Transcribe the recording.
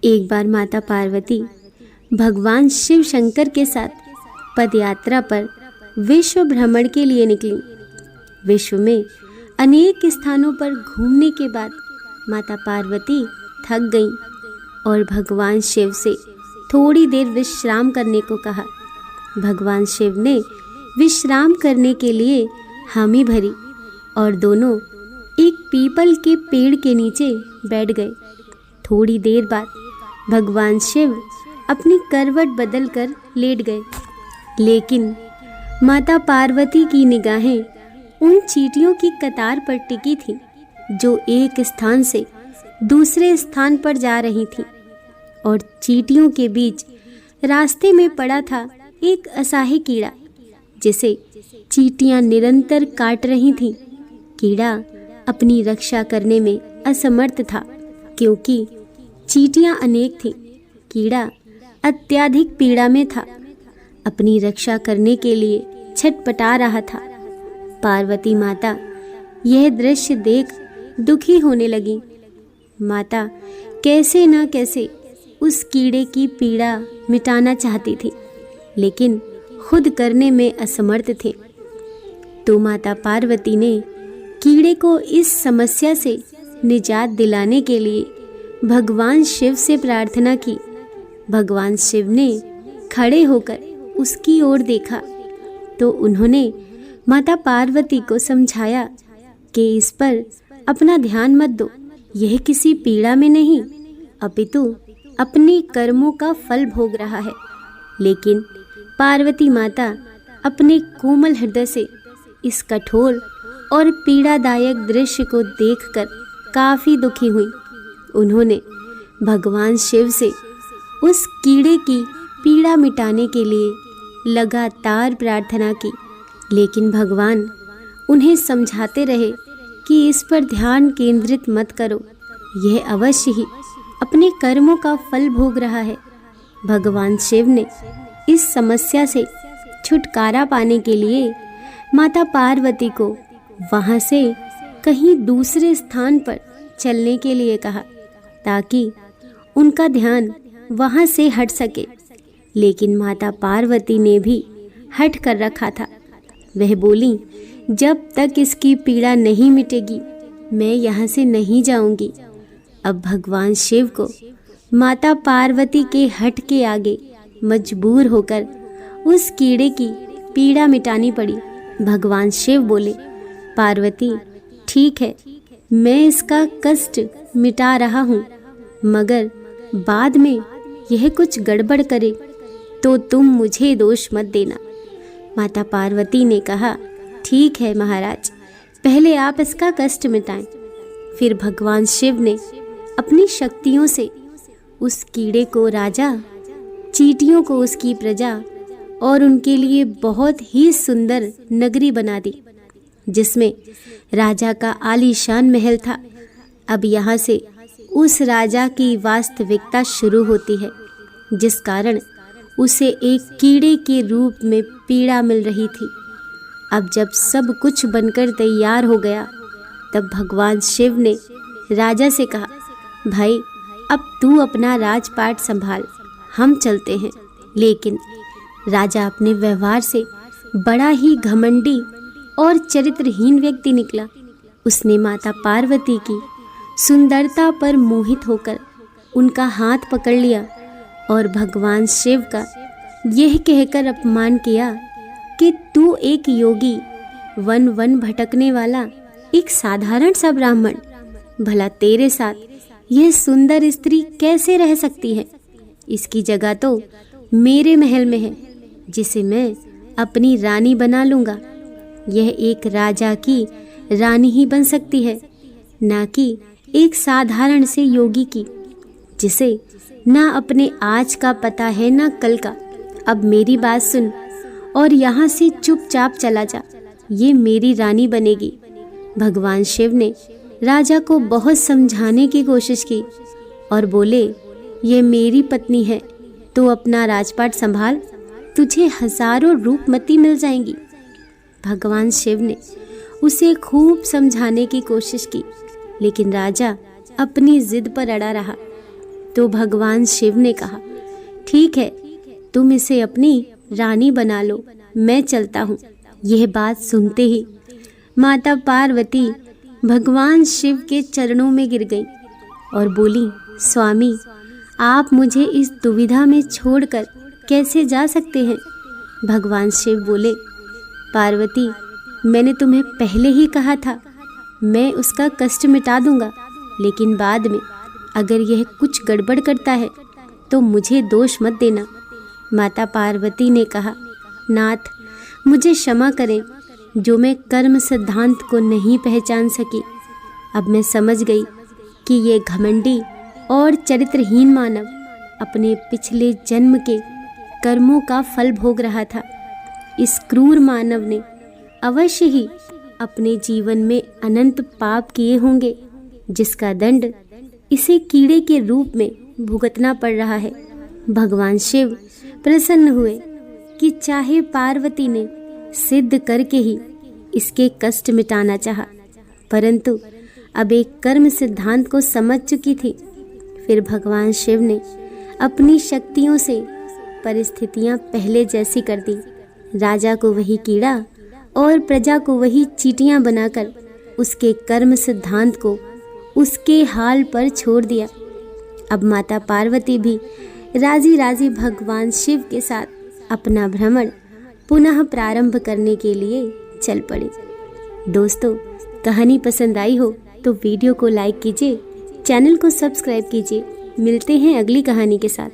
एक बार माता पार्वती भगवान शिव शंकर के साथ पदयात्रा पर विश्व भ्रमण के लिए निकली। विश्व में अनेक स्थानों पर घूमने के बाद माता पार्वती थक गईं और भगवान शिव से थोड़ी देर विश्राम करने को कहा। भगवान शिव ने विश्राम करने के लिए हामी भरी और दोनों एक पीपल के पेड़ के नीचे बैठ गए। थोड़ी देर बाद भगवान शिव अपनी करवट बदलकर लेट गए, लेकिन माता पार्वती की निगाहें उन चींटियों की कतार पर टिकी थीं जो एक स्थान से दूसरे स्थान पर जा रही थीं, और चींटियों के बीच रास्ते में पड़ा था एक असहाय कीड़ा जिसे चींटियां निरंतर काट रही थीं। कीड़ा अपनी रक्षा करने में असमर्थ था क्योंकि चींटियां अनेक थीं। कीड़ा अत्यधिक पीड़ा में था, अपनी रक्षा करने के लिए छटपटा रहा था। पार्वती माता यह दृश्य देख दुखी होने लगी। माता कैसे न कैसे उस कीड़े की पीड़ा मिटाना चाहती थी, लेकिन खुद करने में असमर्थ थे। तो माता पार्वती ने कीड़े को इस समस्या से निजात दिलाने के लिए भगवान शिव से प्रार्थना की। भगवान शिव ने खड़े होकर उसकी ओर देखा तो उन्होंने माता पार्वती को समझाया कि इस पर अपना ध्यान मत दो, यह किसी पीड़ा में नहीं अपितु अपने कर्मों का फल भोग रहा है। लेकिन पार्वती माता अपने कोमल हृदय से इस कठोर और पीड़ादायक दृश्य को देखकर काफ़ी दुखी हुई। उन्होंने भगवान शिव से उस कीड़े की पीड़ा मिटाने के लिए लगातार प्रार्थना की, लेकिन भगवान उन्हें समझाते रहे कि इस पर ध्यान केंद्रित मत करो, यह अवश्य ही अपने कर्मों का फल भोग रहा है। भगवान शिव ने इस समस्या से छुटकारा पाने के लिए माता पार्वती को वहाँ से कहीं दूसरे स्थान पर चलने के लिए कहा ताकि उनका ध्यान वहाँ से हट सके। लेकिन माता पार्वती ने भी हट कर रखा था। वह बोली, जब तक इसकी पीड़ा नहीं मिटेगी मैं यहाँ से नहीं जाऊंगी। अब भगवान शिव को माता पार्वती के हट के आगे मजबूर होकर उस कीड़े की पीड़ा मिटानी पड़ी। भगवान शिव बोले, पार्वती ठीक है, मैं इसका कष्ट मिटा रहा हूँ, मगर बाद में यह कुछ गड़बड़ करे तो तुम मुझे दोष मत देना। माता पार्वती ने कहा, ठीक है महाराज, पहले आप इसका कष्ट मिटाएं। फिर भगवान शिव ने अपनी शक्तियों से उस कीड़े को राजा, चींटियों को उसकी प्रजा और उनके लिए बहुत ही सुंदर नगरी बना दी, जिसमें राजा का आलीशान महल था। अब यहाँ से उस राजा की वास्तविकता शुरू होती है, जिस कारण उसे एक कीड़े के रूप में पीड़ा मिल रही थी। अब जब सब कुछ बनकर तैयार हो गया, तब भगवान शिव ने राजा से कहा, भाई अब तू अपना राजपाट संभाल, हम चलते हैं। लेकिन राजा अपने व्यवहार से बड़ा ही घमंडी और चरित्रहीन व्यक्ति निकला। उसने माता पार्वती की सुंदरता पर मोहित होकर उनका हाथ पकड़ लिया और भगवान शिव का यह कहकर अपमान किया कि तू एक योगी, वन वन भटकने वाला एक साधारण सा ब्राह्मण, भला तेरे साथ यह सुंदर स्त्री कैसे रह सकती है? इसकी जगह तो मेरे महल में है, जिसे मैं अपनी रानी बना लूँगा। यह एक राजा की रानी ही बन सकती है, ना कि एक साधारण से योगी की, जिसे ना अपने आज का पता है ना कल का। अब मेरी बात सुन और यहाँ से चुपचाप चला जा, ये मेरी रानी बनेगी। भगवान शिव ने राजा को बहुत समझाने की कोशिश की और बोले, ये मेरी पत्नी है, तो अपना राजपाट संभाल, तुझे हजारों रूपमती मिल जाएंगी। भगवान शिव ने उसे खूब समझाने की कोशिश की, लेकिन राजा अपनी जिद पर अड़ा रहा। तो भगवान शिव ने कहा, ठीक है, तुम इसे अपनी रानी बना लो, मैं चलता हूँ। यह बात सुनते ही माता पार्वती भगवान शिव के चरणों में गिर गई और बोली, स्वामी, आप मुझे इस दुविधा में छोड़कर कैसे जा सकते हैं? भगवान शिव बोले, पार्वती, मैंने तुम्हें पहले ही कहा था, मैं उसका कष्ट मिटा दूंगा, लेकिन बाद में अगर यह कुछ गड़बड़ करता है तो मुझे दोष मत देना। माता पार्वती ने कहा, नाथ, मुझे क्षमा करें जो मैं कर्म सिद्धांत को नहीं पहचान सकी। अब मैं समझ गई कि ये घमंडी और चरित्रहीन मानव अपने पिछले जन्म के कर्मों का फल भोग रहा था। इस क्रूर मानव ने अवश्य ही अपने जीवन में अनंत पाप किए होंगे, जिसका दंड इसे कीड़े के रूप में भुगतना पड़ रहा है। भगवान शिव प्रसन्न हुए कि चाहे पार्वती ने सिद्ध करके ही इसके कष्ट मिटाना चाहा, परंतु अब एक कर्म सिद्धांत को समझ चुकी थी। फिर भगवान शिव ने अपनी शक्तियों से परिस्थितियां पहले जैसी कर दी। राजा को वही कीड़ा और प्रजा को वही चींटियां बनाकर उसके कर्म सिद्धांत को उसके हाल पर छोड़ दिया। अब माता पार्वती भी राजी राजी भगवान शिव के साथ अपना भ्रमण पुनः प्रारंभ करने के लिए चल पड़े। दोस्तों, कहानी पसंद आई हो तो वीडियो को लाइक कीजिए, चैनल को सब्सक्राइब कीजिए। मिलते हैं अगली कहानी के साथ।